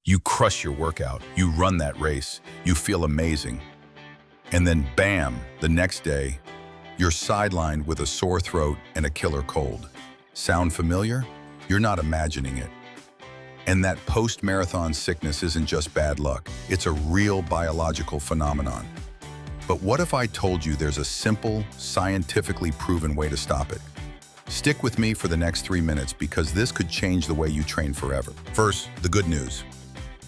You crush your workout, you run that race, you feel amazing. And then bam, the next day, you're sidelined with a sore throat and a killer cold. Sound familiar? You're not imagining it. And that post-marathon sickness isn't just bad luck, it's a real biological phenomenon. But what if I told you there's a simple, scientifically proven way to stop it? Stick with me for the next 3 minutes because this could change the way you train forever. First, the good news.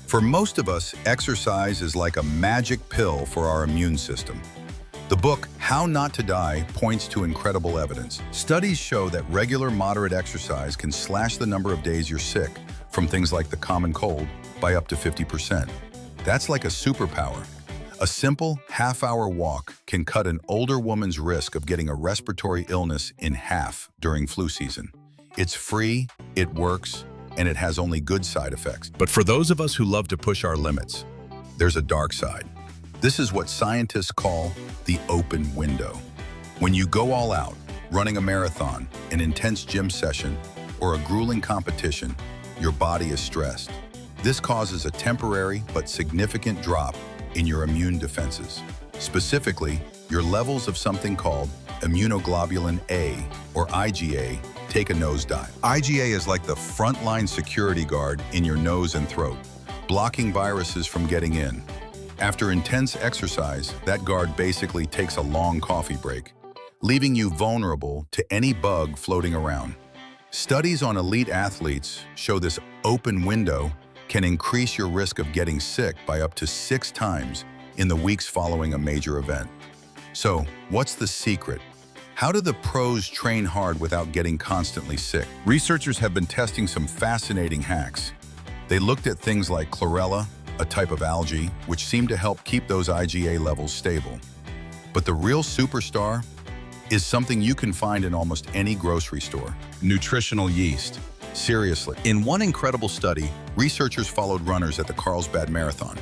For most of us, exercise is like a magic pill for our immune system. The book, How Not to Die, points to incredible evidence. Studies show that regular moderate exercise can slash the number of days you're sick from things like the common cold by up to 50%. That's like a superpower. A simple half-hour walk can cut an older woman's risk of getting a respiratory illness in half during flu season. It's free, it works, and it has only good side effects. But for those of us who love to push our limits, there's a dark side. This is what scientists call the open window. When you go all out, running a marathon, an intense gym session, or a grueling competition, your body is stressed. This causes a temporary but significant drop in your immune defenses. Specifically, your levels of something called immunoglobulin A, or IgA, take a nosedive. IgA is like the frontline security guard in your nose and throat, blocking viruses from getting in. After intense exercise, that guard basically takes a long coffee break, leaving you vulnerable to any bug floating around. Studies on elite athletes show this open window can increase your risk of getting sick by up to 6 times in the weeks following a major event. So, what's the secret? How do the pros train hard without getting constantly sick? Researchers have been testing some fascinating hacks. They looked at things like chlorella, a type of algae, which seemed to help keep those IgA levels stable. But the real superstar is something you can find in almost any grocery store: nutritional yeast. Seriously. In one incredible study, researchers followed runners at the Carlsbad Marathon.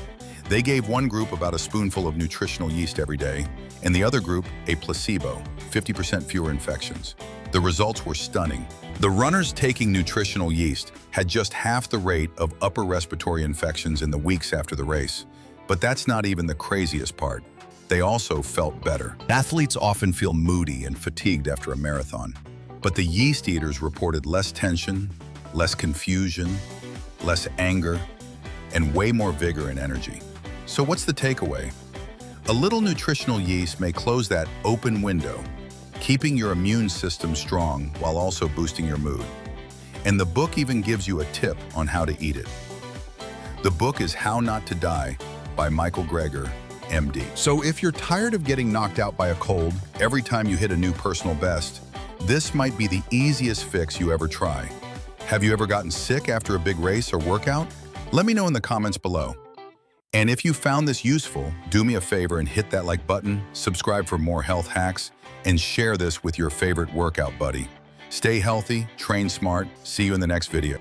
They gave one group about a spoonful of nutritional yeast every day, and the other group a placebo, 50% fewer infections. The results were stunning. The runners taking nutritional yeast had just half the rate of upper respiratory infections in the weeks after the race. But that's not even the craziest part. They also felt better. Athletes often feel moody and fatigued after a marathon, but the yeast eaters reported less tension, less confusion, less anger, and way more vigor and energy. So what's the takeaway? A little nutritional yeast may close that open window, keeping your immune system strong while also boosting your mood. And the book even gives you a tip on how to eat it. The book is How Not to Die by Michael Greger, MD. So if you're tired of getting knocked out by a cold every time you hit a new personal best, this might be the easiest fix you ever try. Have you ever gotten sick after a big race or workout? Let me know in the comments below. And if you found this useful, do me a favor and hit that like button, subscribe for more health hacks, and share this with your favorite workout buddy. Stay healthy, train smart. See you in the next video.